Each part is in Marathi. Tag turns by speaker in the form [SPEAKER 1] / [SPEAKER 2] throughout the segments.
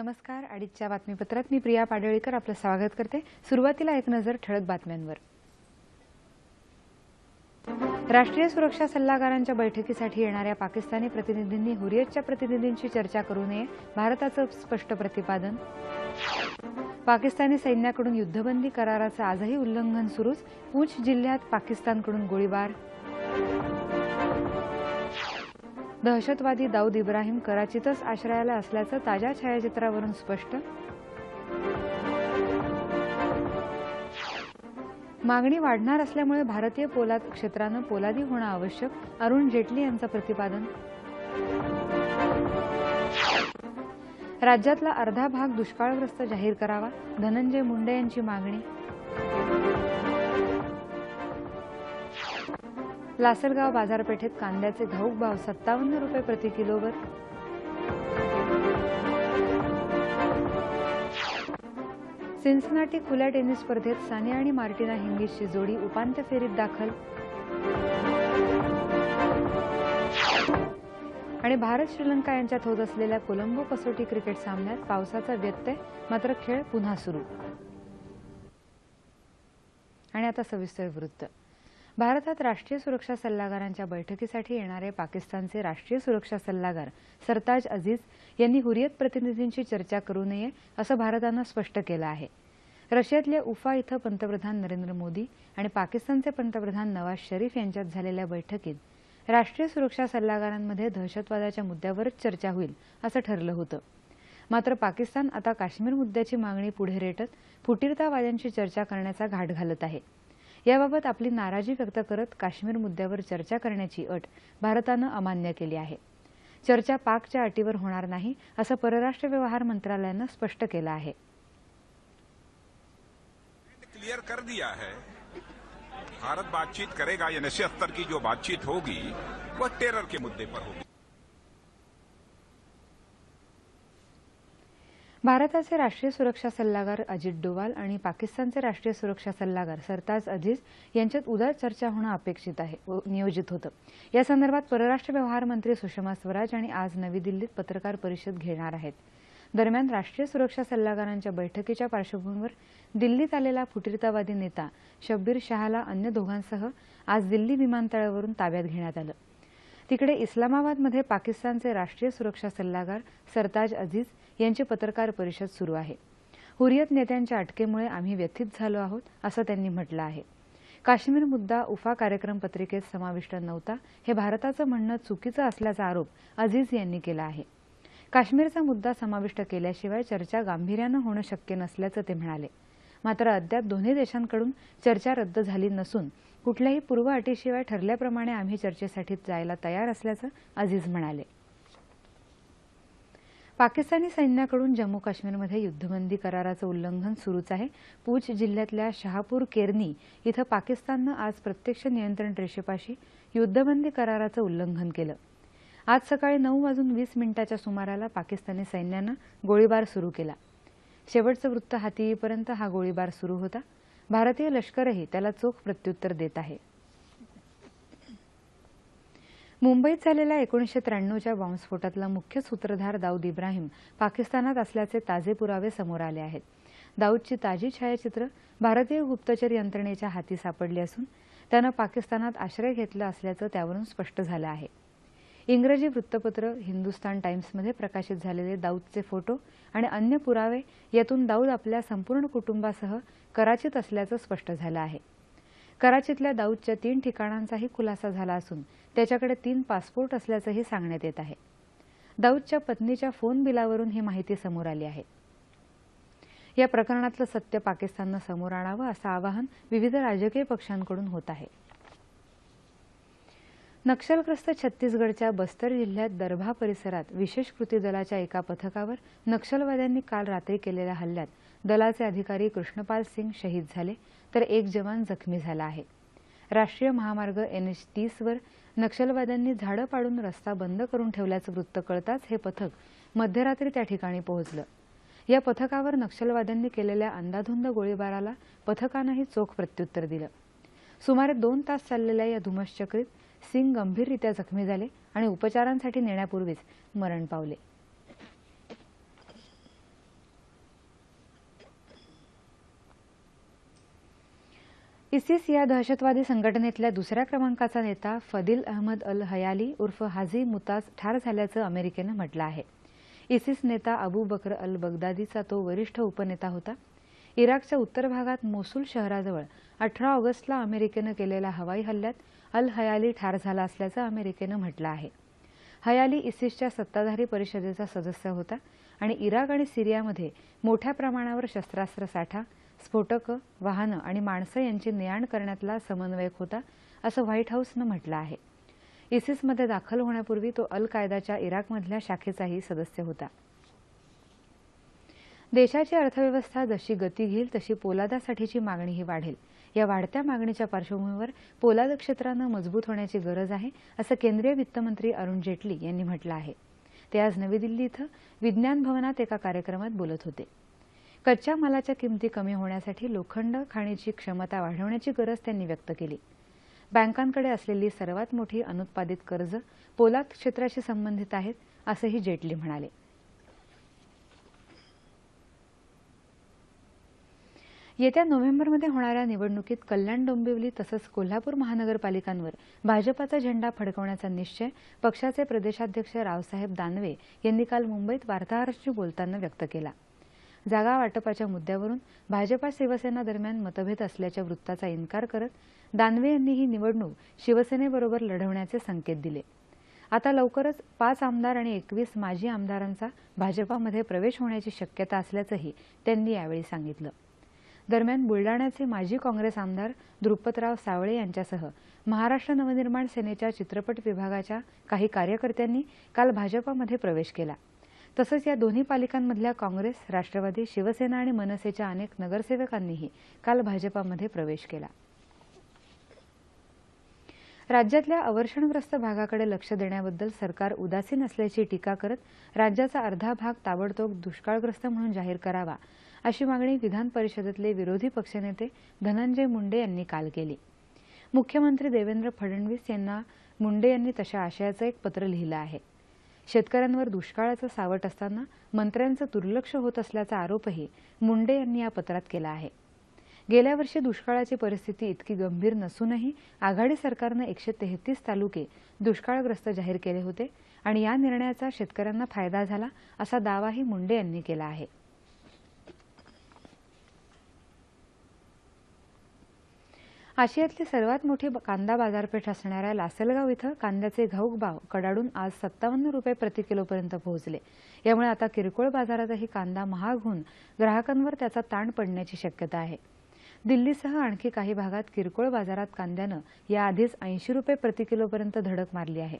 [SPEAKER 1] नमस्कार. आजच्या बातमीपत्रात मी प्रिया पाडळीकर आपलं स्वागत करते. सुरुवातीला एक नजर ठळक बातम्यांवर. राष्ट्रीय सुरक्षा सल्लागारांच्या बैठकीसाठी येणाऱ्या पाकिस्तानी प्रतिनिधींनी हुरियतच्या प्रतिनिधींशी चर्चा करू नये, भारताचं स्पष्ट प्रतिपादन. पाकिस्तानी सैन्याकडून युद्धबंदी कराराचं आजही उल्लंघन सुरूच, पूंछ जिल्ह्यात पाकिस्तानकडून गोळीबार. दहशतवादी दाऊद इब्राहिम कराचीतच आश्रयाला असल्याचं ताज्या छायाचित्रावरून स्पष्ट. मागणी वाढणार असल्यामुळे भारतीय पोलाद क्षेत्रानं पोलादी होणं आवश्यक, अरुण जेटली यांचं प्रतिपादन. राज्यातला अर्धा भाग दुष्काळग्रस्त जाहीर करावा, धनंजय मुंडे यांची मागणी. लासलगाव बाजारपेठेत कांद्याचे घाऊक भाव 57 रुपये प्रति किलोवर. सिन्सिनाटी खुल्या टेनिस स्पर्धेत सानिया आणि मार्टिना हिंगीसची जोडी उपांत्य फेरीत दाखल. आणि भारत श्रीलंका यांच्यात होत असलेल्या कोलंबो कसोटी क्रिकेट सामन्यात पावसाचा व्यत्यय, मात्र खेळ पुन्हा सुरू. आणि आता सविस्तर वृत्त. भारतात राष्ट्रीय सुरक्षा सल्लागारांच्या बैठकीसाठी येणारे पाकिस्तानचे राष्ट्रीय सुरक्षा सल्लागार सरताज अजीज यांनी हुरियत प्रतिनिधींशी चर्चा करू नये असं भारतानं स्पष्ट केलं आहे. रशियातल्या उफा इथं पंतप्रधान नरेंद्र मोदी आणि पाकिस्तानचे पंतप्रधान नवाज शरीफ यांच्यात झालेल्या बैठकीत राष्ट्रीय सुरक्षा सल्लागारांमध्ये दहशतवादाच्या मुद्द्यावरच चर्चा होईल असं ठरलं होतं. मात्र पाकिस्तान आता काश्मीर मुद्द्याची मागणी पुढे रेटत फुटीरतावाद्यांशी चर्चा करण्याचा घाट घालत आहे. याबाबत आपली नाराजी व्यक्त करत काश्मीर मुद्द्यावर चर्चा करण्याची अट भारतानं अमान्य केली आहे. चर्चा पाकच्या अटीवर होणार नाही असं परराष्ट्र व्यवहार मंत्रालयानं स्पष्ट केलं आहे.
[SPEAKER 2] क्लियर कर दिया है, भारत बातचीत करेगा या नशे स्तर की जो बातचीत होगी वह टेरर के मुद्दे पर होगी.
[SPEAKER 1] भारताचे राष्ट्रीय सुरक्षा सल्लागार अजित डोवाल आणि पाकिस्तानचे राष्ट्रीय सुरक्षा सल्लागार सरताज अजीज यांच्यात उद्या चर्चा होणं अपेक्षित आहे, नियोजित होतं. या संदर्भात परराष्ट्र व्यवहार मंत्री सुषमा स्वराज आणि आज नवी दिल्लीत पत्रकार परिषद घेणार आहेत. दरम्यान राष्ट्रीय सुरक्षा सल्लागारांच्या बैठकीच्या पार्श्वभूमीवर दिल्लीत आलेला फुटीरतावादी नेता शब्बीर शहाला अन्य दोघांसह आज दिल्ली विमानतळावरून ताब्यात घेण्यात आलं. तिकडे इस्लामाबादमध्ये पाकिस्तानचे राष्ट्रीय सुरक्षा सल्लागार सरताज अजीज यांची पत्रकार परिषद सुरू आहे. हुरियत नेत्यांच्या अटकेमुळे आम्ही व्यथित झालो आहोत असं त्यांनी म्हटलं आहे. काश्मीर मुद्दा उफा कार्यक्रम पत्रिकेत समाविष्ट नव्हता हे भारताचं म्हणणं चुकीचं असल्याचा आरोप अजीज यांनी केला आहे. काश्मीरचा मुद्दा समाविष्ट केल्याशिवाय चर्चा गांभीर्यानं होणं शक्य नसल्याचं ते म्हणाले. मात्र अद्याप दोन्ही देशांकडून चर्चा रद्द झाली नसून कुठल्याही पूर्व अटीशिवाय ठरल्याप्रमाणे आम्ही चर्चेसाठी जायला तयार असल्याचं अजीज म्हणाले. पाकिस्तानी सैन्याकडून जम्मू काश्मीरमध्ये युद्धबंदी कराराचं उल्लंघन सुरूच आहे. पूंछ जिल्ह्यातल्या शहापूर केरनी इथं पाकिस्ताननं आज प्रत्यक्ष नियंत्रण रेषेपाशी युद्धबंदी कराराचं उल्लंघन केलं. आज सकाळी 9:20 सुमाराला पाकिस्तानी सैन्यानं गोळीबार सुरू केला. शेवटचं वृत्त हाती येईपर्यंत हा गोळीबार सुरू होता. भारतीय लष्करही त्याला चोख प्रत्युत्तर देत आहे. मुंबईत झालेल्या 1993च्या बॉम्बस्फोटातला मुख्य सूत्रधार दाऊद इब्राहिम पाकिस्तानात असल्याचे ताजे पुरावे समोर आले आहेत. दाऊदची ताजी छायाचित्र भारतीय गुप्तचर यंत्रणेच्या हाती सापडली असून त्यानं पाकिस्तानात आश्रय घेतला असल्याचं त्यावरून स्पष्ट झालं आहे. इंग्रजी वृत्तपत्र हिंदुस्तान टाइम्समध्ये प्रकाशित झालेले दाऊदचे फोटो आणि अन्य पुरावे यातून दाऊद आपल्या संपूर्ण कुटुंबासह कराचीत असल्याचं स्पष्ट झालं आहे. कराचीतल्या दाऊदच्या 3 ठिकाणांचाही खुलासा झाला असून त्याच्याकडे 3 पासपोर्ट असल्याचंही सांगण्यात येत आहे. दाऊदच्या पत्नीच्या फोन बिलावरून ही माहिती समोर आली आहे. या प्रकरणातलं सत्य पाकिस्ताननं समोर आणावं असं आवाहन विविध राजकीय पक्षांकडून होत आहे. नक्षलग्रस्त छत्तीसगडच्या बस्तर जिल्ह्यात दरभा परिसरात विशेष कृती दलाच्या एका पथकावर नक्षलवाद्यांनी काल रात्री केलेल्या हल्ल्यात दलाचे अधिकारी कृष्णपाल सिंग शहीद झाले तर एक जवान जखमी झाला आहे. राष्ट्रीय महामार्ग NH-30 वर नक्षलवाद्यांनी झाडं पाडून रस्ता बंद करून ठेवल्याचं वृत्त कळताच हे पथक मध्यरात्री त्या ठिकाणी पोहोचलं. या पथकावर नक्षलवाद्यांनी केलेल्या अंदाधुंद गोळीबाराला पथकानंही चोख प्रत्युत्तर दिलं. सुमारे 2 तास चाललेल्या या धुमश्चक्रीत सिंग गंभीररित्या जखमी झाले आणि उपचारांसाठी नेण्यापूर्वीच मरण पावले. इसिस या दहशतवादी संघटनेतल्या दुसऱ्या क्रमांकाचा नेता फदिल अहमद अल हयाली उर्फ हाजी मुताज ठार झाल्याचं अमेरिकेनं म्हटलं आहे. इसिस नेता अबू बकर अल बगदादीचा तो वरिष्ठ उपनेता होता. इराकच्या उत्तर भागात मोसूल शहराजवळ 18 ऑगस्टला अमेरिकेनं केलेल्या हवाई हल्ल्यात अल हयाली ठार झाला असल्याचं अमेरिकेनं म्हटलं आहे. हयाली इसिसच्या सत्ताधारी परिषदेचा सदस्य होता आणि इराक आणि सिरियामध्ये मोठ्या प्रमाणावर शस्त्रास्त्र साठा, स्फोटकं, वाहनं आणि माणसं यांची ने-आण करण्यातला समन्वयक होता, असं व्हाईट हाऊसनं म्हटलं आहे. इसिसमध्ये दाखल होण्यापूर्वी तो अल कायदाच्या इराकमधल्या शाखेचाही सदस्य होता. देशाची अर्थव्यवस्था जशी गती घेईल तशी पोलादासाठीची मागणीही वाढेल. या वाढत्या मागणीच्या पार्श्वभूमीवर पोलाद क्षेत्रानं मजबूत होण्याची गरज आहे, असं केंद्रीय वित्तमंत्री अरुण जेटली यांनी म्हटलं आहे. ते आज नवी दिल्ली इथं विज्ञान भवनात एका कार्यक्रमात बोलत होते. कच्च्या मालाच्या किमती कमी होण्यासाठी लोखंड खाणीची क्षमता वाढवण्याची गरज त्यांनी व्यक्त केली. बँकांकडे असलेली सर्वात मोठी अनुत्पादित कर्ज पोलाद क्षेत्राशी संबंधित आहेत, असंही जेटली म्हणाले. येत्या नोव्हेंबरमध्ये होणाऱ्या निवडणुकीत कल्याण डोंबिवली तसंच कोल्हापूर महानगरपालिकांवर भाजपाचा झेंडा फडकवण्याचा निश्चय पक्षाचे प्रदेशाध्यक्ष रावसाहेब दानवे यांनी काल मुंबईत वार्ताहरांशी बोलताना व्यक्त केला. जागा वाटपाच्या मुद्द्यावरून भाजपा शिवसेना दरम्यान मतभेद असल्याच्या वृत्ताचा इन्कार करत दानवे यांनी ही निवडणूक शिवसेनेबरोबर लढवण्याचे संकेत दिले. आता लवकरच 5 आमदार आणि 21 माजी आमदारांचा भाजपामध्ये प्रवेश होण्याची शक्यता असल्याचंही त्यांनी यावेळी सांगितलं. दरम्यान बुलडाण्याचे माजी काँग्रेस आमदार द्रुपदराव सावळे यांच्यासह महाराष्ट्र नवनिर्माण सेनेच्या चित्रपट विभागाच्या काही कार्यकर्त्यांनी काल भाजपामध्ये प्रवेश केला. तसंच या दोन्ही पालिकांमधल्या काँग्रेस, राष्ट्रवादी, शिवसेना आणि मनसेच्या अनेक नगरसेवकांनीही काल भाजपामध्ये प्रवेश केला. राज्यातल्या अवर्षणग्रस्त भागाकडे लक्ष देण्याबद्दल सरकार उदासीन असल्याची टीका करत राज्याचा अर्धा भाग ताबडतोब दुष्काळग्रस्त म्हणून जाहीर करावा, अशी मागणी विधान परिषदेतले विरोधी पक्षनेते धनंजय मुंडे यांनी काल केली. मुख्यमंत्री देवेंद्र फडणवीस यांना मुंडे यांनी तशा आशयाचं एक पत्र लिहिलं आहे. शेतकऱ्यांवर दुष्काळाचं सावट असताना मंत्र्यांचं दुर्लक्ष होत असल्याचा आरोपही मुंडे यांनी या पत्रात केला आहे. गेल्या वर्षी दुष्काळाची परिस्थिती इतकी गंभीर नसूनही आघाडी सरकारनं 133 तालुके दुष्काळग्रस्त जाहीर केले होते आणि या निर्णयाचा शेतकऱ्यांना फायदा झाला, असा दावाही मुंडे यांनी केला आहे. आशियातली सर्वात मोठी कांदा बाजारपेठ असणाऱ्या लासलगाव इथं कांद्याचे घाऊक भाव कडाडून आज 57 रुपये प्रति किलोपर्यंत पोहोचले. यामुळे आता किरकोळ बाजारातही कांदा महाग होऊन ग्राहकांवर त्याचा ताण पडण्याची शक्यता आहे. दिल्लीसह आणखी काही भागात किरकोळ बाजारात कांद्यानं याआधीच 80 रुपये प्रति किलोपर्यंत धडक मारली आहे.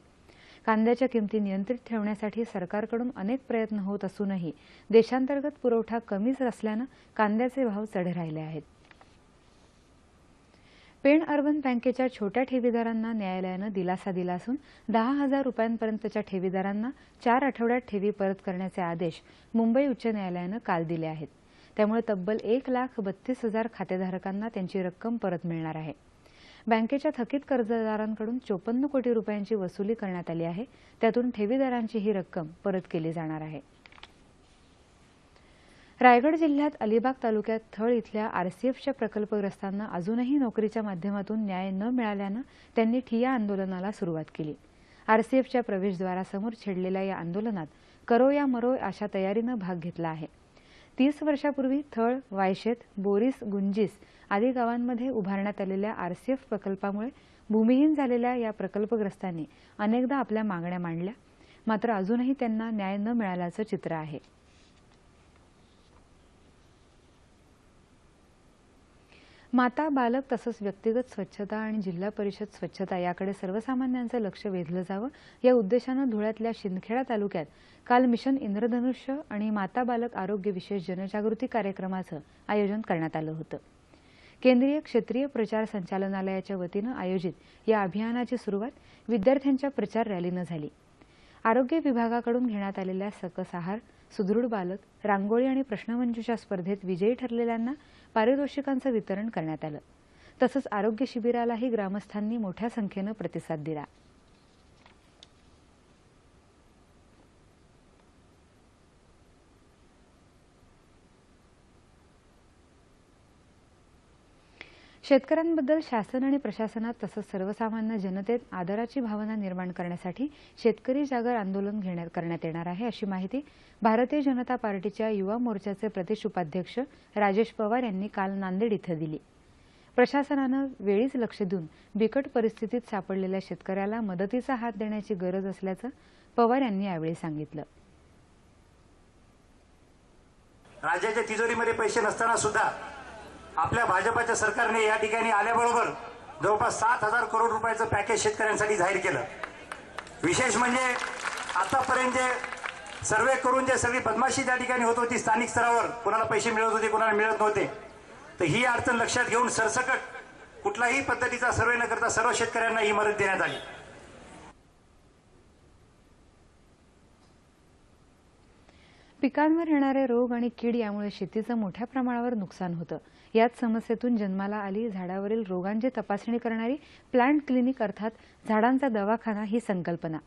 [SPEAKER 1] कांद्याच्या किमती नियंत्रित ठेवण्यासाठी सरकारकडून अनेक प्रयत्न होत असूनही देशांतर्गत पुरवठा कमीच असल्यानं कांद्याचे भाव चढे राहिले आहेत. पेण अर्बन बँकेच्या छोट्या ठेवीदारांना न्यायालयानं दिलासा दिला असून 10,000 रुपयांपर्यंतच्या ठेवीदारांना 4 आठवड्यात ठेवी परत करण्याचे आदेश मुंबई उच्च न्यायालयानं काल दिले आहेत. त्यामुळे तब्बल 1,32,000 खातेधारकांना त्यांची रक्कम परत मिळणार आहे. बँकेच्या थकीत कर्जदारांकडून 54 कोटी रुपयांची वसुली करण्यात आली आहे. त्यातून ठेवीदारांची ही रक्कम परत केली जाणार आहे. रायगड जिल्ह्यात अलिबाग तालुक्यात थळ इथल्या आरसीएफच्या प्रकल्पग्रस्तांना अजूनही नोकरीच्या माध्यमातून न्याय न मिळाल्यानं त्यांनी ठिय्या आंदोलनाला सुरुवात केली. आरसीएफच्या प्रवेशद्वारासमोर छेडलेल्या या आंदोलनात करो या मरो अशा तयारीनं भाग घेतला आहे. 30 वर्षापूर्वी थळ, वायशेत, बोरीस, गुंजीस आदी गावांमध्ये उभारण्यात आलेल्या आरसीएफ प्रकल्पामुळे भूमिहीन झालेल्या या प्रकल्पग्रस्तांनी अनेकदा आपल्या मागण्या मांडल्या, मात्र अजूनही त्यांना न्याय न मिळाल्याचं चित्र आहे. माता, बालक तसंच व्यक्तिगत स्वच्छता आणि जिल्हा परिषद स्वच्छता याकडे सर्वसामान्यांचं लक्ष वेधलं जावं या उद्देशानं धुळ्यातल्या शिंदखेडा तालुक्यात काल मिशन इंद्रधनुष्य आणि माता बालक आरोग्य विशेष जनजागृती कार्यक्रमाचं आयोजन करण्यात आलं होतं. केंद्रीय क्षेत्रीय प्रचार संचालनालयाच्या वतीनं आयोजित या अभियानाची सुरुवात विद्यार्थ्यांच्या प्रचार रॅलीनं झाली. आरोग्य विभागाकडून घेण्यात आलेल्या सकस आहार, सुदृढ बालक, रांगोळी आणि प्रश्नमंजुषा स्पर्धेत विजयी ठरलेल्यांना पारितोषिकांचं वितरण करण्यात आलं. तसंच आरोग्य शिबिरालाही ग्रामस्थांनी मोठ्या संख्येनं प्रतिसाद दिला. शेतकऱ्यांबद्दल शासन आणि प्रशासनात तसंच सर्वसामान्य जनतेत आदराची भावना निर्माण करण्यासाठी शेतकरी जागर आंदोलन करण्यात येणार आहे, अशी माहिती भारतीय जनता पार्टीच्या युवा मोर्चाचे प्रदेश उपाध्यक्ष राजेश पवार यांनी काल नांदेड इथं दिली। प्रशासनानं वेळीच लक्ष देऊन बिकट परिस्थितीत सापडलेल्या शेतकऱ्याला मदतीचा हात देण्याची गरज असल्याचं पवार यांनी यावेळी सांगितलं।
[SPEAKER 3] राज्याच्या तिजोरीमध्ये पैसे नसताना सुद्धा आपल्या भाजपाच्या सरकारने या ठिकाणी आल्याबरोबर जवळपास 7,000 करोड रुपयाचं पॅकेज शेतकऱ्यांसाठी जाहीर केलं। विशेष म्हणजे आतापर्यंत जे सर्वे करून जे सगळी बदमाशी त्या ठिकाणी होत होती स्थानिक स्तरावर, कोणाला पैसे मिळत होते कोणाला मिळत नव्हते, तर ही अडचण लक्षात घेऊन सरसकट कुठलाही पद्धतीचा सर्वे न करता सर्व शेतकऱ्यांना ही मदत देण्यात आली।
[SPEAKER 1] पिकांवर येणारे रोग आणि कीड यामुळे शेतीचं मोठ्या प्रमाणावर नुकसान होतं। याच समस्येतून जन्माला आली झाडावरील रोगांची तपासणी करणारी प्लांट क्लिनिक अर्थात झाडांचा दवाखाना ही संकल्पना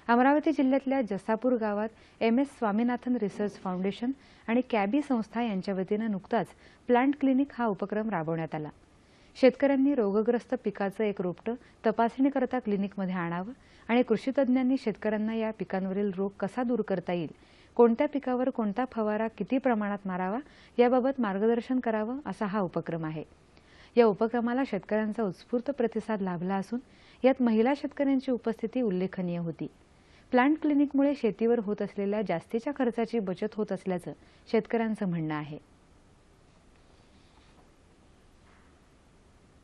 [SPEAKER 1] अमरावती जिल्ह्यातल्या जसापूर गावात MS स्वामीनाथन रिसर्च फाउंडेशन आणि कॅबी संस्था यांच्या वतीनं नुकताच प्लांट क्लिनिक हा उपक्रम राबवण्यात आला। शेतकऱ्यांनी रोगग्रस्त पिकाचं एक रोपटं तपासणीकरता क्लिनिकमध्ये आणावं आणि कृषी तज्ज्ञांनी शेतकऱ्यांना या पिकांवरील रोग कसा दूर करता येईल, कोणत्या पिकावर कोणता फवारा किती प्रमाणात मारावा याबाबत मार्गदर्शन करावं असा हा उपक्रम आहे। या उपक्रमाला शेतकऱ्यांचा उत्स्फूर्त प्रतिसाद लाभला असून यात महिला शेतकऱ्यांची उपस्थिती उल्लेखनीय होती। प्लांट क्लिनिकमुळे शेतीवर होत असलेल्या जास्तीच्या खर्चाची बचत होत असल्याचं शेतकऱ्यांचं म्हणणं आहे।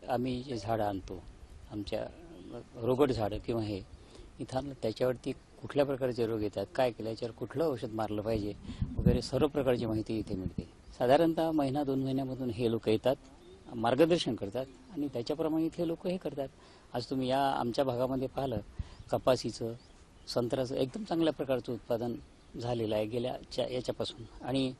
[SPEAKER 4] आम्ही जे झाडं आणतो आमच्या रोगट झाडं किंवा हे इथं त्याच्यावरती कुठल्या प्रकारचे रोग येतात, काय केलं, याच्यावर कुठलं औषध मारलं पाहिजे वगैरे सर्व प्रकारची माहिती इथे मिळते। साधारणतः महिना 2 महिन्यामधून हे लोक येतात, मार्गदर्शन करतात आणि त्याच्याप्रमाणे इथले लोक हे करतात। आज तुम्ही या आमच्या भागामध्ये पाहिलं कपासीचं, संत्र्याचं एकदम चांगल्या प्रकारचं उत्पादन झालेलं आहे गेल्या याच्यापासून आणि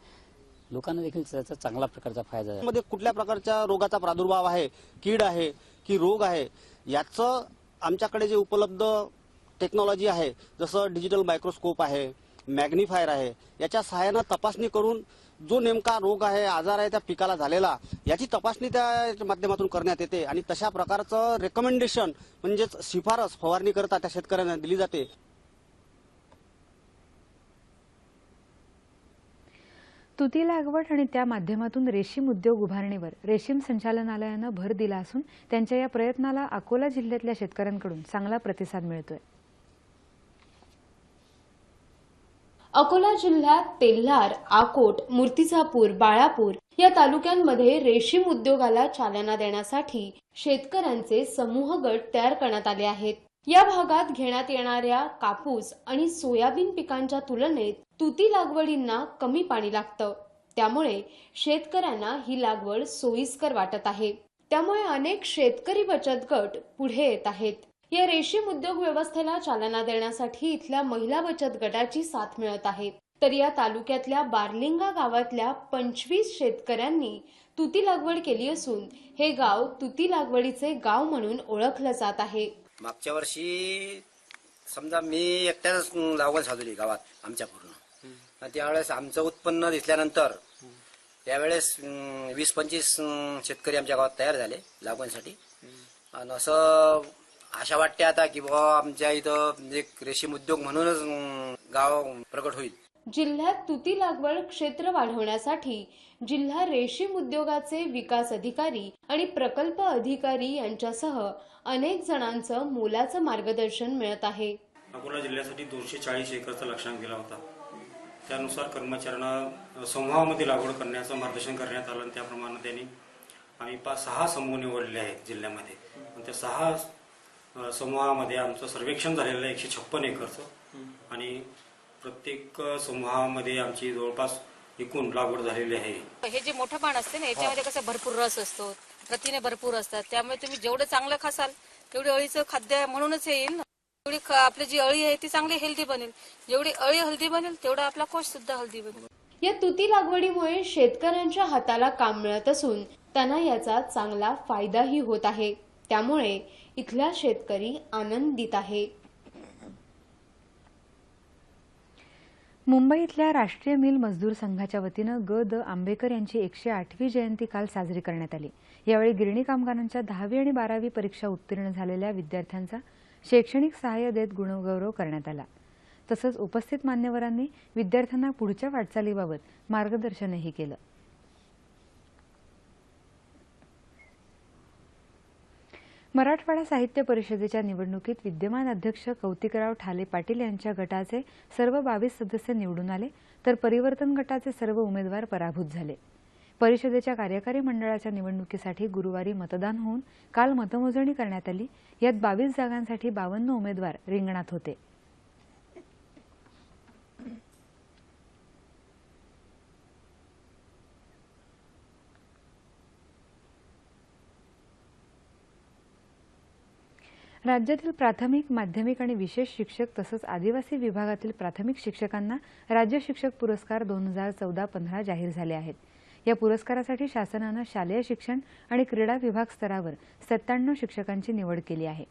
[SPEAKER 4] लोकांना देखील त्याचा चांगला प्रकारचा फायदा आहे।
[SPEAKER 5] मध्ये कुठल्या प्रकारच्या रोगाचा प्रादुर्भाव आहे, कीड आहे की रोग आहे, याचं आमच्याकडे जे उपलब्ध टेक्नॉलॉजी आहे, जसं डिजिटल मायक्रोस्कोप आहे, मॅग्निफायर आहे, याच्या सहाय्यानं तपासणी करून जो नेमका रोग आहे, आजार आहे त्या पिकाला झालेला याची तपासणी त्या माध्यमातून करण्यात येते आणि तशा प्रकारचं रेकमेंडेशन म्हणजेच शिफारस फवारणी करता त्या शेतकऱ्यांना दिली जाते।
[SPEAKER 1] तुती लागवड आणि त्या माध्यमातून रेशीम उद्योग उभारणीवर रेशीम संचालनालयानं भर दिला असून त्यांच्या या प्रयत्नाला अकोला जिल्ह्यातल्या शेतकऱ्यांकडून चांगला प्रतिसाद मिळतोय।
[SPEAKER 6] अकोला जिल्ह्यात तेल्हार, आकोट, मूर्तिजापूर, बाळापूर या तालुक्यांमध्ये रेशीम उद्योगाला चालना देण्यासाठी शेतकऱ्यांचे समूह गट तयार करण्यात आले आहेत। या भागात घेण्यात येणाऱ्या कापूस आणि सोयाबीन पिकांच्या तुलनेत तुती लागवडींना कमी पाणी लागतं, त्यामुळे शेतकऱ्यांना ही लागवड सोयीस्कर वाटत आहे। त्यामुळे अनेक शेतकरी बचत गट पुढे येत आहेत। या रेशीम उद्योग व्यवस्थेला चालना देण्यासाठी इथल्या महिला बचत गटाची साथ मिळत आहे। तर या तालुक्यातल्या बारलिंगा गावातल्या 25 शेतकऱ्यांनी तुती लागवड केली असून हे गाव तुती लागवडीचे गाव म्हणून ओळखलं जात आहे।
[SPEAKER 7] मागच्या वर्षी समजा मी एकट्याच लागवड झाली गावात आमच्या पूर्ण, त्यावेळेस आमचं उत्पन्न दिसल्यानंतर त्यावेळेस 20-25 शेतकरी आमच्या गावात तयार झाले लागवडीसाठी आणि असं आशा वाटते आता की बाबा आमच्या इथं एक रेशीम उद्योग म्हणूनच गाव प्रगट होईल।
[SPEAKER 6] जिल्ह्यात तुती लागवड क्षेत्र वाढवण्यासाठी जिल्हा रेशीम उद्योगाचे विकास अधिकारी आणि प्रकल्प अधिकारी यांच्यासह अनेक जणांचं मोलाचं मार्गदर्शन मिळत आहे।
[SPEAKER 8] अकोला जिल्ह्यासाठी 240 एकरचा लक्ष्यांक दिला होता। त्यानुसार कर्मचाऱ्यांना समूहामध्ये लागवड करण्याचं मार्गदर्शन करण्यात आलं। त्याप्रमाणे त्यांनी आम्ही 6 समूह निवडले आहेत जिल्ह्यामध्ये आणि त्या 6 समूहामध्ये आमचं सर्वेक्षण झालेलं आहे 156 एकरचं आणि प्रत्येक समूहामध्ये आमची जवळपास एकूण लागवड झालेली आहे।
[SPEAKER 9] हे जे मोठं पान असते ना याच्यामध्ये कसं भरपूर रस असतो, प्रथिने भरपूर असतात, त्यामुळे तुम्ही जेवढं चांगलं खासाल तेवढी अळीचं खाद्य म्हणूनच येईल ना। जेवढी आपली जी अळी आहे ती चांगली हेल्दी बनेल, जेवढी अळी हेल्दी बनेल तेवढा आपला कोश सुद्धा हेल्दी बनेल।
[SPEAKER 6] या तुती लागवडीमुळे शेतकऱ्यांच्या हाताला काम मिळत असून त्यांना याचा चांगला फायदाही होत आहे। त्यामुळे इथला शेतकरी आनंदित आहे।
[SPEAKER 1] मुंबईतल्या राष्ट्रीय मिल मजदूर संघाच्या वतीनं ग द आंबेकर यांची 108वी जयंती काल साजरी करण्यात आली. यावेळी गिरणी कामगारांच्या 10वी आणि 12वी परीक्षा उत्तीर्ण झालेल्या विद्यार्थ्यांचा शैक्षणिक सहाय्य देत गुणगौरव करण्यात आला. तसंच उपस्थित मान्यवरांनी विद्यार्थ्यांना पुढच्या वाटचालीबाबत मार्गदर्शनही केलं. मराठवाडा साहित्य परिषदेच्या निवडणुकीत विद्यमान अध्यक्ष कौतिकराव ठाले पाटील यांच्या गटाचे सर्व 22 सदस्य निवडून आले, तर परिवर्तन गटाचे सर्व उमेदवार पराभूत झाले. परिषदेच्या कार्यकारी मंडळाच्या निवडणुकीसाठी गुरुवारी मतदान होऊन काल मतमोजणी करण्यात आली. यात 22 जागांसाठी 52 उमेदवार रिंगणात होते. राज्यातील प्राथमिक, माध्यमिक आणि विशेष शिक्षक तसंच आदिवासी विभागातील प्राथमिक शिक्षकांना राज्य शिक्षक पुरस्कार 2014-15 जाहीर झाले आहेत. या पुरस्कारासाठी शासनानं शालेय शिक्षण आणि क्रीडा विभाग स्तरावर 97 शिक्षकांची निवड केली आहे.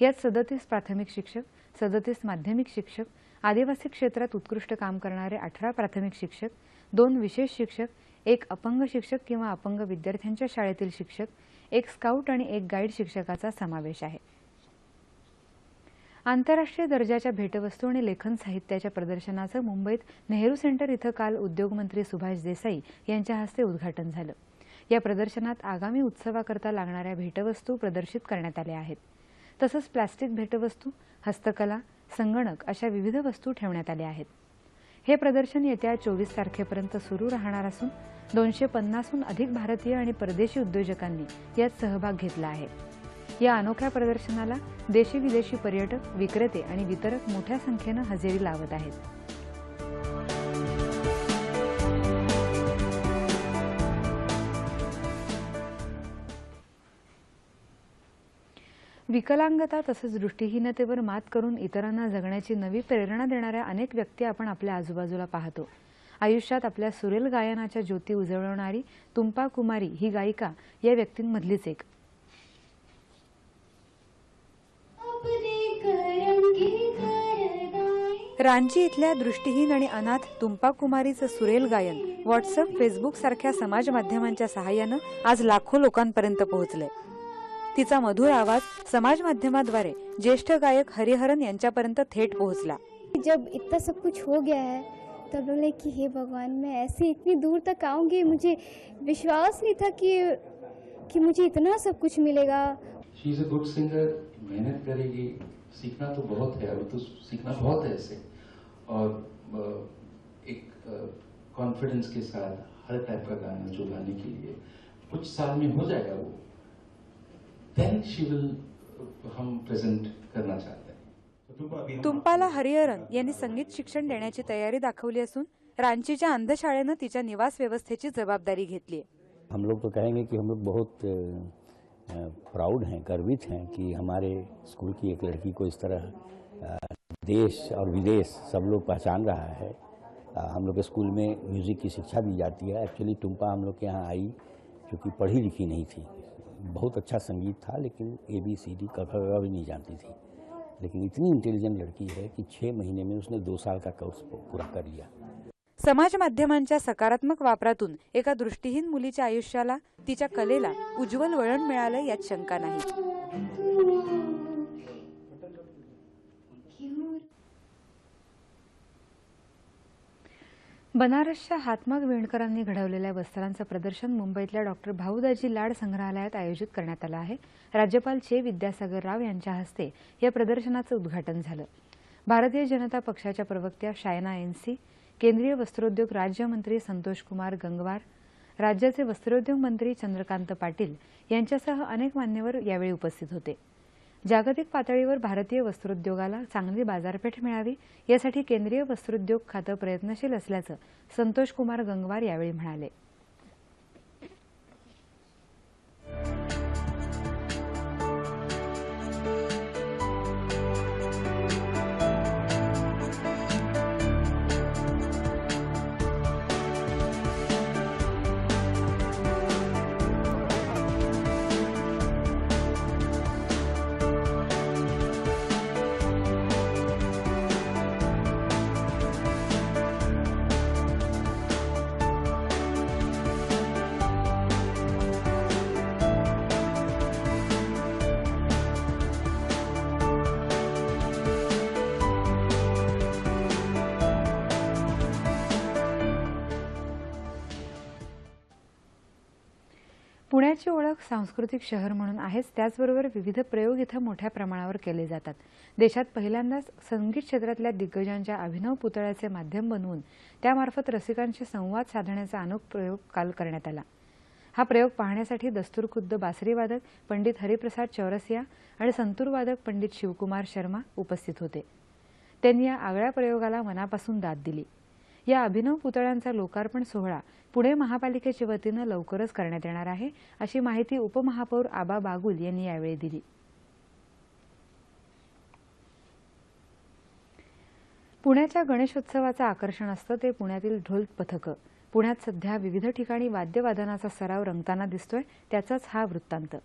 [SPEAKER 1] यात 37 प्राथमिक शिक्षक, 37 माध्यमिक शिक्षक, आदिवासी क्षेत्रात उत्कृष्ट काम करणारे 18 प्राथमिक शिक्षक, 2 विशेष शिक्षक, 1 अपंग शिक्षक किंवा अपंग विद्यार्थ्यांच्या शाळेतील शिक्षक, 1 स्काउट आणि 1 गाईड शिक्षकाचा समावेश आहे. आंतरराष्ट्रीय दर्जाच्या भेटवस्तू आणि लेखन साहित्याच्या प्रदर्शनाचं मुंबईत नेहरू सेंटर इथं काल उद्योगमंत्री सुभाष देसाई यांच्या हस्ते उद्घाटन झालं. या प्रदर्शनात आगामी उत्सवाकरता लागणाऱ्या भेटवस्तू प्रदर्शित करण्यात आल्या आहेत. तसंच प्लास्टिक भेटवस्तू, हस्तकला, संगणक अशा विविध वस्तू ठेवण्यात आल्या आहेत. हे प्रदर्शन येत्या 24 तारखेपर्यंत सुरू राहणार असून 250हून अधिक भारतीय आणि परदेशी उद्योजकांनी यात सहभाग घेतला आहे. या अनोख्या प्रदर्शनाला देशी विदेशी पर्यटक, विक्रेते आणि वितरक मोठ्या संख्येनं हजेरी लावत आहेत. विकलांगता तसंच दृष्टिहीनतेवर मात करून इतरांना जगण्याची नवी प्रेरणा देणाऱ्या अनेक व्यक्ती आपण आपल्या आजूबाजूला पाहतो. आयुष्यात आपल्या सुरेल गायनाच्या ज्योती उजळवणारी तुम्पा कुमारी ही गायिका या व्यक्तींमधलीच एक. रांची इथल्या दृष्टिहीन आणि अनाथ तुम्पा कुमारीचं सुरेल गायन व्हॉट्सअप, फेसबुक सारख्या समाज माध्यमांच्या सहाय्यानं आज लाखो लोकांपर्यंत पोहोचलंय. तिचा मधुर आवाज समाज माध्यमाद्वारे ज्येष्ठ गायक हरिहरन यांच्यापर्यंत थेट पोहोचला.
[SPEAKER 10] जब इतना सब कुछ हो गया है तब लगे कि हे भगवान, मैं ऐसे इतनी दूर तक आऊंगी. मुझे विश्वास नहीं था कि मुझे इतना सब कुछ मिलेगा.
[SPEAKER 11] शी इज अ गुड सिंगर, मेहनत करेगी, सीखना तो बहुत है, और तो सीखना बहुत है इससे, और एक कॉन्फिडेंस के साथ हर टाइप का गाना जो गाने के लिए कुछ साल में हो जाएगा वो, देन शी विल हम प्रेजेंट करना चाहते हैं.
[SPEAKER 1] तुम्पाला हरिहरन यांनी संगीत शिक्षण देण्याची तयारी दाखवली असून रांचीच्या अंधशाळेनं तिच्या निवास व्यवस्थेची जबाबदारी घेतली.
[SPEAKER 4] हम लोग तो कहेंगे कि हम लोग बहुत प्राउड हैं, गर्वित हैं कि हमारे स्कूल की एक लड़की को इस तरह देश और विदेश सब लोग पहचान रहा है. हम लोग के स्कूल में म्यूज़िक की शिक्षा दी जाती है. एक्चुअली टुम्पा हम लोग के यहाँ आई क्योंकि पढ़ी लिखी नहीं थी. बहुत अच्छा संगीत था लेकिन ABCD क ख ग भी नहीं जानती थी. लेकिन इतनी इंटेलिजेंट लड़की है कि 6 महीने में उसने 2 साल का कोर्स पूरा कर लिया.
[SPEAKER 1] समाज माध्यमांच्या सकारात्मक वापरातून एका दृष्टिहीन मुलीच्या आयुष्याला, तिच्या कलेला उज्ज्वल वळण मिळालं यात शंका नाही. बनारसच्या हातमाग विणकरांनी घडवलेल्या वस्त्रांचं प्रदर्शन मुंबईतल्या डॉ. भाऊदाजी लाड संग्रहालयात आयोजित करण्यात आलं आहे. राज्यपाल चे विद्यासागर राव यांच्या हस्ते या प्रदर्शनाचं उद्घाटन झालं. भारतीय जनता पक्षाच्या प्रवक्त्या शायना NC, केंद्रीय वस्त्रोद्योग राज्यमंत्री संतोष कुमार गंगवार, राज्याचे वस्त्रोद्योग मंत्री चंद्रकांत पाटील यांच्यासह अनेक मान्यवर यावेळी उपस्थित होते. जागतिक पातळीवर भारतीय वस्त्रोद्योगाला चांगली बाजारपेठ मिळावी यासाठी केंद्रीय वस्त्रोद्योग खातं प्रयत्नशील असल्याचं संतोष कुमार गंगवार यावेळी म्हणाले. पुण्याची ओळख सांस्कृतिक शहर म्हणून आहेच, त्याचबरोबर विविध प्रयोग इथं मोठ्या प्रमाणावर केले जातात. देशात पहिल्यांदाच संगीत क्षेत्रातल्या दिग्गजांच्या अभिनव पुतळ्याचे माध्यम बनवून त्यामार्फत रसिकांशी संवाद साधण्याचा अनोखा प्रयोग काल करण्यात आला. हा प्रयोग पाहण्यासाठी दस्तूरखुद्द बासरी वादक पंडित हरिप्रसाद चौरसिया आणि संतूर वादक पंडित शिवकुमार शर्मा उपस्थित होते. त्यांनी या आगळ्या प्रयोगाला मनापासून दाद दिली. या अभिनव पुतळ्यांचा लोकार्पण सोहळा पुणे महापालिकेच्या वतीनं लवकरच करण्यात येणार आहे, अशी माहिती उपमहापौर आबा बागुल यांनी यावेळी दिली. पुण्याच्या गणेशोत्सवाचं आकर्षण असतं ते पुण्यातील ढोल पथकं. पुण्यात सध्या विविध ठिकाणी वाद्यवादनाचा सराव रंगताना दिसतोय, त्याचाच हा वृत्तांत.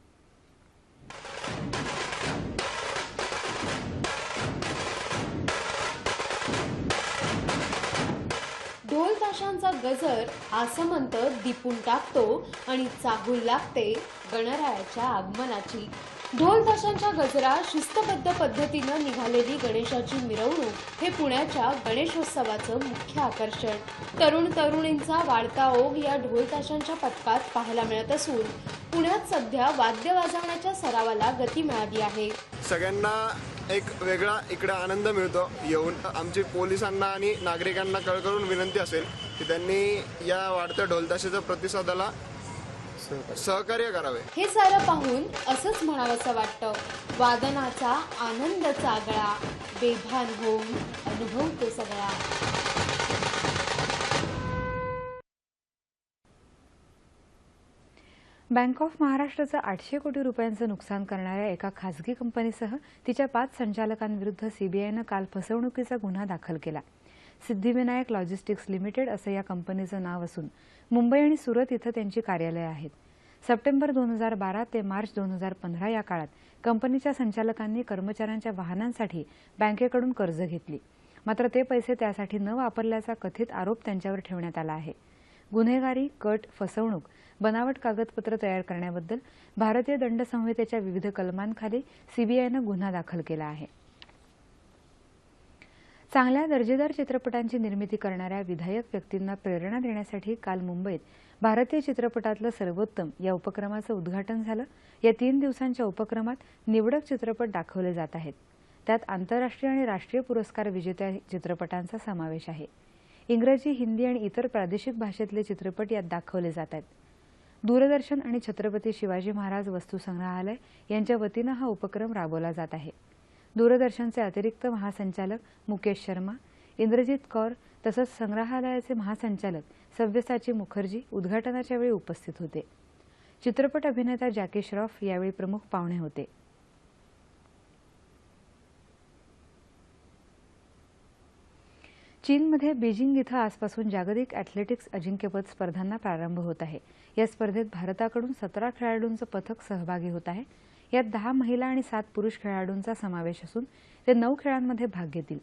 [SPEAKER 6] ढोल ताशांचा गजर आसमंत दिपून टाकतो आणि चाहूल लागते गणरायाच्या आगमनाची. ढोल ताशांच्या गजरात शिस्तबद्ध पद्धतीनं निघालेली गणेशाची मिरवणूक हे पुण्याच्या गणेशोत्सवाचं मुख्य आकर्षण. तरुण तरुणींचा वाढता ओघ या ढोल ताशांच्या पथकात पाहायला मिळत असून पुण्यात सध्या वाद्य वाजवण्याच्या सरावाला गती मिळाली आहे.
[SPEAKER 12] सगळ्यांना एक वेगळा इकडे आनंद मिळतो येऊन. आमची पोलिसांना आणि नागरिकांना कळकळून विनंती असेल की त्यांनी या वाढत्या ढोलताशाच्या प्रतिसादाला सहकार्य करावे.
[SPEAKER 6] हे सारं पाहून असंच म्हणावंसं वाटतं, वादनाचा आनंद चागळा बेभान होऊन अनुभवतो सगळा.
[SPEAKER 1] बँक ऑफ महाराष्ट्राचं 800 कोटी रुपयांचं नुकसान करणाऱ्या एका खासगी कंपनीसह तिच्या 5 संचालकांविरुद्ध सीबीआयनं काल फसवणुकीचा गुन्हा दाखल केला. सिद्धिविनायक लॉजिस्टिक्स लिमिटेड असं या कंपनीचं नाव असून मुंबई आणि सुरत इथं त्यांची कार्यालयं आहेत. सप्टेंबर 2012 ते मार्च 2015 या काळात कंपनीच्या संचालकांनी कर्मचाऱ्यांच्या वाहनांसाठी बँकेकडून कर्ज घेतली. मात्र ते पैसे त्यासाठी न वापरल्याचा कथित आरोप त्यांच्यावर ठेवण्यात आला आहे. गुन्हेगारी, कट, फसवणूक, बनावट कागदपत्र तयार करण्याबद्दल भारतीय दंड संहितेच्या विविध कलमांखाली सीबीआयनं गुन्हा दाखल केला आहे. चांगल्या दर्जेदार चित्रपटांची निर्मिती करणाऱ्या विधायक व्यक्तींना प्रेरणा देण्यासाठी काल मुंबईत भारतीय चित्रपटातलं सर्वोत्तम या उपक्रमाचं उद्घाटन झालं. या 3 दिवसांच्या उपक्रमात निवडक चित्रपट दाखवले जात आहेत. त्यात आंतरराष्ट्रीय आणि राष्ट्रीय पुरस्कार विजेत्या चित्रपटांचा समावेश आहे. इंग्रजी, हिंदी आणि इतर प्रादेशिक भाषेतले चित्रपट यात दाखवले जात आहेत. दूरदर्शन आणि छत्रपती शिवाजी महाराज वस्तुसंग्रहालय यांच्या वतीनं हा उपक्रम राबवला जात आहे. दूरदर्शनचे अतिरिक्त महासंचालक मुकेश शर्मा, इंद्रजित कौर तसंच संग्रहालयाचे महासंचालक सव्यसाची मुखर्जी उद्घाटनाच्या वेळी उपस्थित होते. चित्रपट अभिनेता जॅकी श्रॉफ यावेळी प्रमुख पाहुणे होते. चीनमध्ये बीजिंग इथं आजपासून जागतिक ॲथलेटिक्स अजिंक्यपद स्पर्धांना प्रारंभ होत आहे. या स्पर्धेत भारताकडून 17 खेळाडूंचं पथक सहभागी होत आहे. यात 10 महिला आणि 7 पुरुष खेळाडूंचा समावेश असून ते 9 खेळांमध्ये भाग घेतील.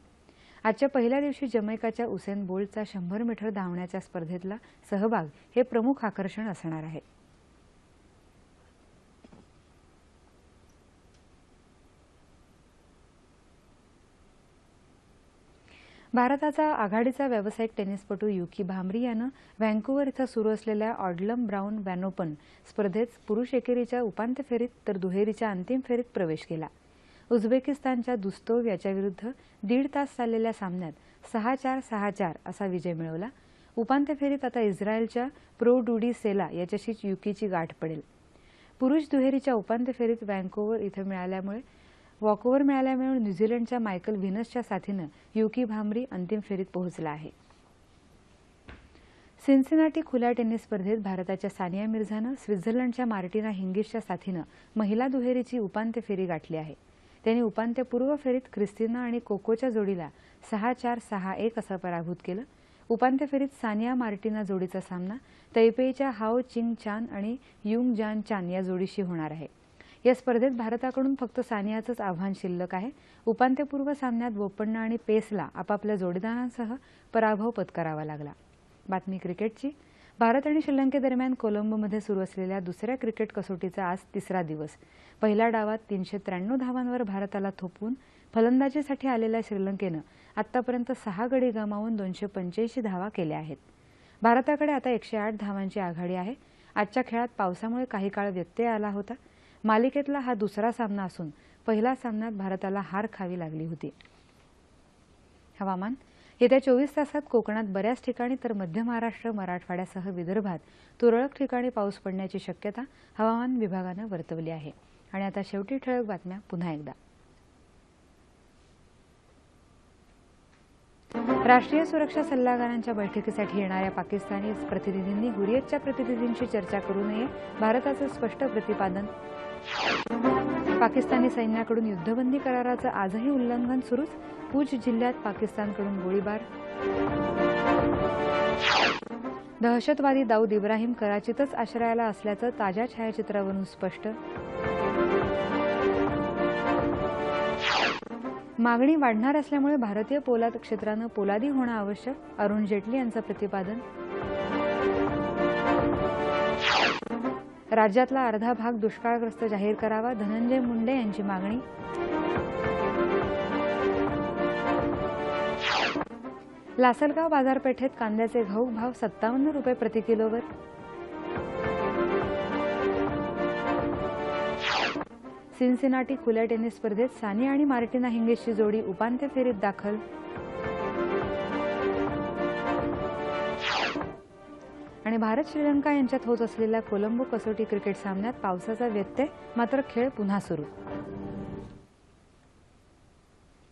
[SPEAKER 1] आजच्या पहिल्या दिवशी जमैकाच्या उसेन बोल्टचा 100 मीटर धावण्याच्या स्पर्धेतला सहभाग हे प्रमुख आकर्षण असणार आहे. भारताचा आघाडीचा व्यावसायिक टेनिसपटू युकी भांबरी यानं व्हँकुव्हर इथं सुरू असलेल्या ऑडलम ब्राऊन वॅनोपन स्पर्धेत पुरुष एकेरीच्या उपांत्य फेरीत तर दुहेरीच्या अंतिम फेरीत प्रवेश केला. उझबेकिस्तानच्या दुस्तोव याच्याविरुद्ध 1.5 तास चाललेल्या सामन्यात 6-4, 6-4 असा विजय मिळवला. उपांत्य फेरीत आता इस्रायलच्या प्रो डुडी सेला याच्याशीच युकीची गाठ पडेल. पुरुष दुहेरीच्या उपांत्य फेरीत व्हँकुव्हर इथं वॉकओव्हर मिळाल्यामुळे न्यूझीलंडच्या मायकल व्हिनसच्या साथीनं युकी भांबरी अंतिम फेरीत पोहोचला आहे. सिन्सिनाटी खुल्या टेनिस स्पर्धेत भारताच्या सानिया मिर्झानं स्वित्झर्लंडच्या मार्टिना हिंगिसच्या साथीनं महिला दुहेरीची उपांत्य फेरी गाठली आहे. त्यांनी उपांत्यपूर्व फेरीत क्रिस्टिना आणि कोकोच्या जोडीला 6-4, 6-1 असं पराभूत केलं. उपांत्य फेरीत सानिया मार्टिना जोडीचा सामना तैपेईच्या हाओ चिंग चान आणि युंग जान चान या जोडीशी होणार आहे. या स्पर्धेत भारताकडून फक्त सानियाचंच आव्हान शिल्लक आहे. उपांत्यपूर्व सामन्यात बोपण्णा आणि पेसला आपापल्या जोडीदारांसह पराभव पत्करावा लागला. बातमी क्रिकेटची. भारत आणि श्रीलंकेदरम्यान कोलंबोमध्ये सुरू असलेल्या दुसऱ्या क्रिकेट कसोटीचा आज 3रा दिवस. पहिल्या डावात 393 धावांवर भारताला थोपवून फलंदाजीसाठी आलेल्या श्रीलंकेनं आतापर्यंत 6 गडी गमावून 285 धावा केल्या आहेत. भारताकडे आता 108 धावांची आघाडी आहे. आजच्या खेळात पावसामुळे काही काळ व्यत्यय आला होता. मालिकेतला हा दुसरा सामना असून पहिल्या सामन्यात भारताला हार खावी लागली होती. हवामान. येत्या 24 तासात कोकणात बऱ्याच ठिकाणी तर मध्य महाराष्ट्र, मराठवाड्यासह विदर्भात तुरळक ठिकाणी पाऊस पडण्याची शक्यता हवामान विभागानं वर्तवली आहे. आणि आता शेवटी ठळक बातम्या पुन्हा एकदा. राष्ट्रीय सुरक्षा सल्लागारांच्या बैठकीसाठी येणाऱ्या पाकिस्तानी प्रतिनिधींनी हुरियतच्या प्रतिनिधींशी चर्चा करू नये, भारताचं स्पष्ट प्रतिपादन. पाकिस्तानी सैन्याकडून युद्धबंदी कराराचं आजही उल्लंघन सुरूच, पूंछ जिल्ह्यात पाकिस्तानकडून गोळीबार. दहशतवादी दाऊद इब्राहिम कराचीतच आश्रयाला असल्याचं ताज्या छायाचित्रावरून स्पष्ट. मागणी वाढणार असल्यामुळे भारतीय पोलाद क्षेत्रानं पोलादी होणं आवश्यक, अरुण जेटली यांचं प्रतिपादन. राज्यातला अर्धा भाग दुष्काळग्रस्त जाहीर करावा, धनंजय मुंडे यांची मागणी. लासलगाव बाजारपेठेत कांद्याचे घाऊक भाव 57 रुपये प्रति किलोवर. सिन्सिनाटी खुल्या टेनिस स्पर्धेत सानिया आणि मार्टिना हिंगीसची जोडी उपांत्य फेरीत दाखल. आणि भारत श्रीलंका यांच्यात होत असलेल्या कोलंबो कसोटी क्रिकेट सामन्यात पावसाचा व्यत्यय, मात्र खेळ पुन्हा सुरू.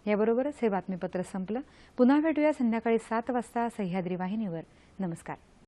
[SPEAKER 1] याबरोबरच हे बातमीपत्र संपलं. पुन्हा भेटूया संध्याकाळी 7 वाजता सह्याद्री वाहिनीवर. नमस्कार.